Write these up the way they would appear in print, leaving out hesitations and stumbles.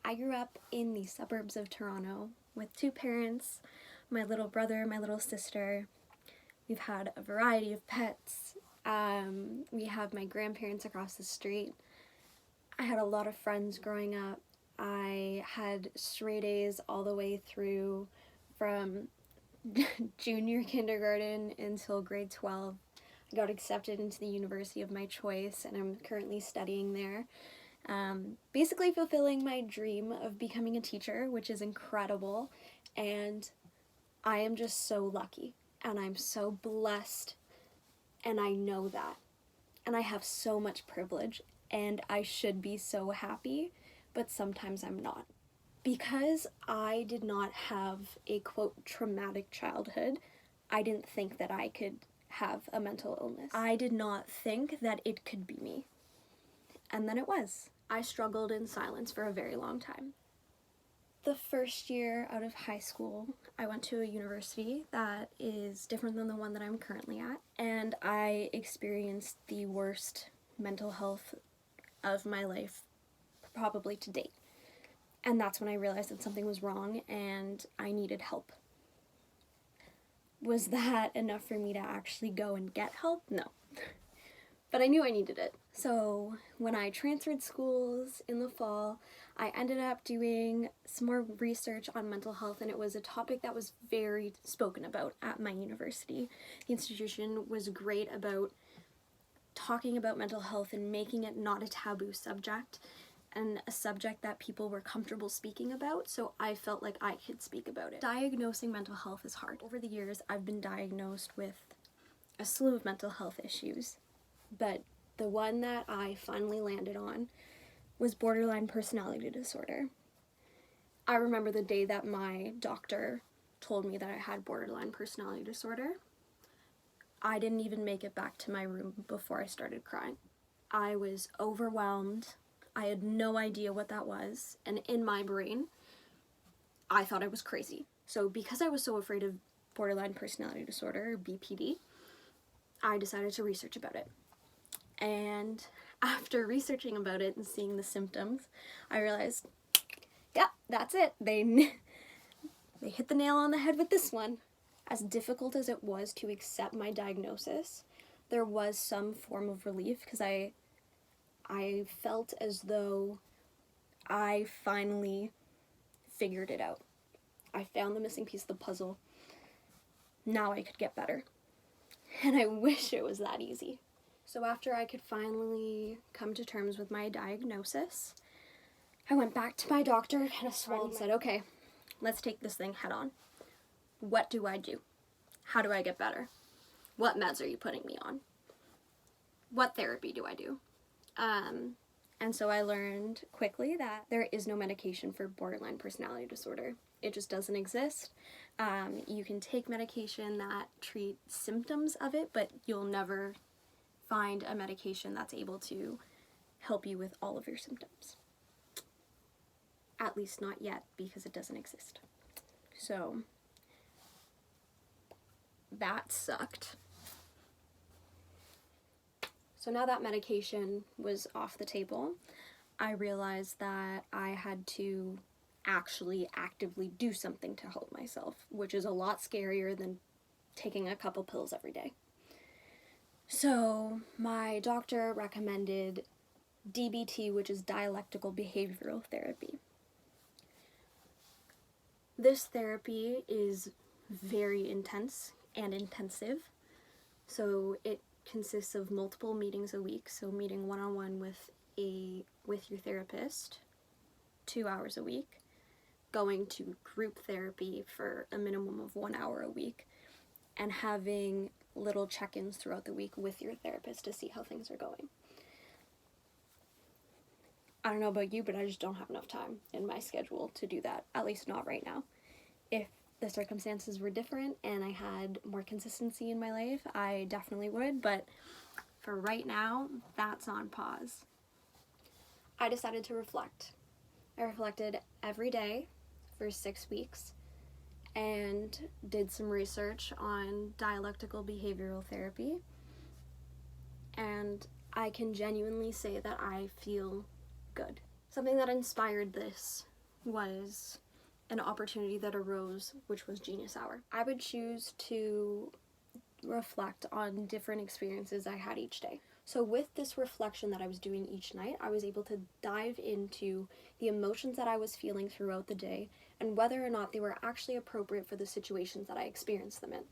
I grew up in the suburbs of Toronto with two parents, my little brother, my little sister. We've had a variety of pets. We have my grandparents across the street. I had a lot of friends growing up. I had stray days all the way through from junior kindergarten until grade 12. I got accepted into the university of my choice, and I'm currently studying there. Basically fulfilling my dream of becoming a teacher, which is incredible, and I am just so lucky, and I'm so blessed, and I know that, and I have so much privilege, and I should be so happy, but sometimes I'm not. Because I did not have a, quote, traumatic childhood, I didn't think that I could have a mental illness. I did not think that it could be me. And then it was. I struggled in silence for a very long time. The first year out of high school, I went to a university that is different than the one that I'm currently at, and I experienced the worst mental health of my life, probably to date. And that's when I realized that something was wrong and I needed help. Was that enough for me to actually go and get help? No. But I knew I needed it. So when I transferred schools in the fall, I ended up doing some more research on mental health, and it was a topic that was very spoken about at my university. The institution was great about talking about mental health and making it not a taboo subject, and a subject that people were comfortable speaking about, so I felt like I could speak about it. Diagnosing mental health is hard. Over the years, I've been diagnosed with a slew of mental health issues, but the one that I finally landed on was borderline personality disorder. I remember the day that my doctor told me that I had borderline personality disorder. I didn't even make it back to my room before I started crying. I was overwhelmed. I had no idea what that was, and in my brain, I thought I was crazy. So because I was so afraid of borderline personality disorder, or BPD, I decided to research about it. And after researching about it and seeing the symptoms, I realized, yeah, that's it. They hit the nail on the head with this one. As difficult as it was to accept my diagnosis, there was some form of relief because I felt as though I finally figured it out. I found the missing piece of the puzzle. Now I could get better. And I wish it was that easy. So after I could finally come to terms with my diagnosis, I went back to my doctor, kind of swallowed, and said, okay, let's take this thing head on. What do I do? How do I get better? What meds are you putting me on? What therapy do I do? And so I learned quickly that there is no medication for borderline personality disorder. It just doesn't exist. You can take medication that treats symptoms of it, but you'll never find a medication that's able to help you with all of your symptoms. At least not yet, because it doesn't exist. So that sucked. So now that medication was off the table, I realized that I had to actually actively do something to help myself, which is a lot scarier than taking a couple pills every day. So my doctor recommended DBT, which is dialectical behavioral therapy. This therapy is very intense and intensive, so it consists of multiple meetings a week, so meeting one-on-one with your therapist 2 hours a week, going to group therapy for a minimum of 1 hour a week, and having little check-ins throughout the week with your therapist to see how things are going. I don't know about you, but I just don't have enough time in my schedule to do that, at least not right now. If the circumstances were different and I had more consistency in my life, I definitely would, but for right now, that's on pause. I decided to reflect. I reflected every day for 6 weeks and did some research on dialectical behavioral therapy, and I can genuinely say that I feel good. Something that inspired this was an opportunity that arose, which was Genius Hour. I would choose to reflect on different experiences I had each day. So with this reflection that I was doing each night, I was able to dive into the emotions that I was feeling throughout the day and whether or not they were actually appropriate for the situations that I experienced them in.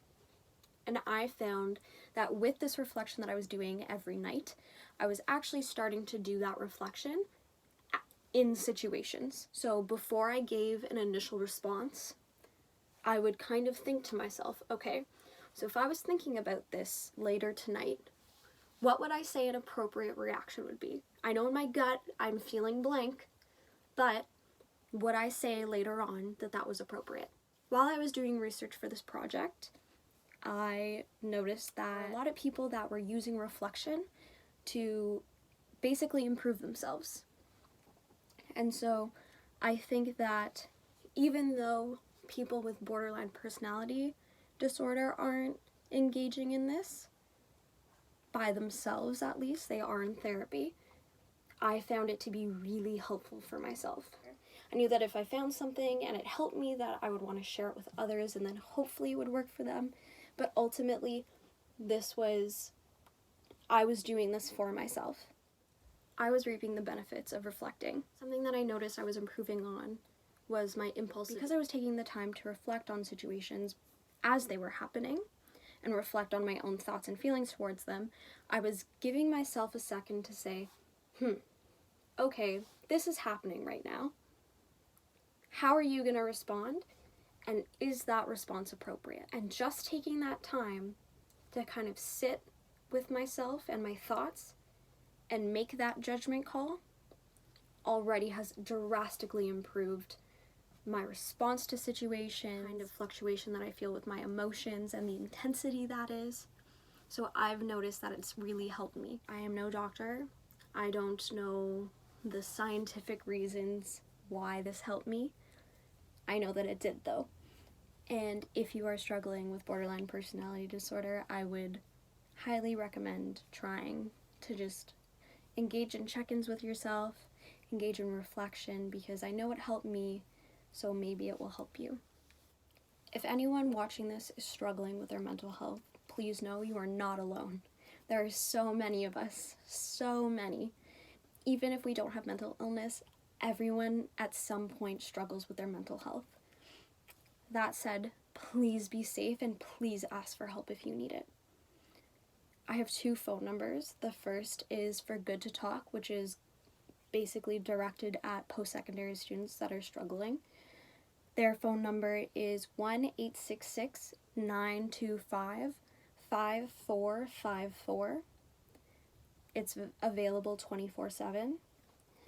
And I found that with this reflection that I was doing every night, I was actually starting to do that reflection in situations. So before I gave an initial response, I would kind of think to myself, okay, so if I was thinking about this later tonight, what would I say an appropriate reaction would be? I know in my gut I'm feeling blank, but would I say later on that that was appropriate? While I was doing research for this project, I noticed that a lot of people that were using reflection to basically improve themselves. And so I think that even though people with borderline personality disorder aren't engaging in this, by themselves at least, they are in therapy, I found it to be really helpful for myself. I knew that if I found something and it helped me, that I would want to share it with others and then hopefully it would work for them. But ultimately, I was doing this for myself. I was reaping the benefits of reflecting. Something that I noticed I was improving on was my impulse. Because I was taking the time to reflect on situations as they were happening and reflect on my own thoughts and feelings towards them, I was giving myself a second to say, okay, this is happening right now. How are you going to respond? And is that response appropriate? And just taking that time to kind of sit with myself and my thoughts and make that judgment call already has drastically improved my response to situations, kind of fluctuation that I feel with my emotions and the intensity that is. So I've noticed that it's really helped me. I am no doctor. I don't know the scientific reasons why this helped me. I know that it did though. And if you are struggling with borderline personality disorder, I would highly recommend trying to just engage in check-ins with yourself, engage in reflection, because I know it helped me, so maybe it will help you. If anyone watching this is struggling with their mental health, please know you are not alone. There are so many of us, so many. Even if we don't have mental illness, everyone at some point struggles with their mental health. That said, please be safe and please ask for help if you need it. I have 2 phone numbers. The first is for Good to Talk, which is basically directed at post-secondary students that are struggling. Their phone number is 1-866-925-5454. It's available 24/7.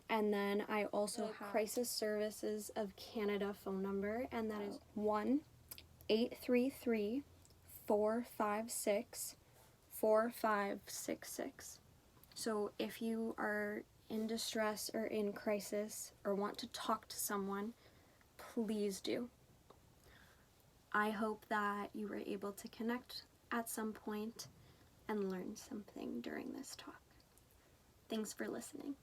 And then I also have Crisis Services of Canada phone number, and that is 1-833-456-4566. So if you are in distress or in crisis or want to talk to someone, please do. I hope that you were able to connect at some point and learn something during this talk. Thanks for listening.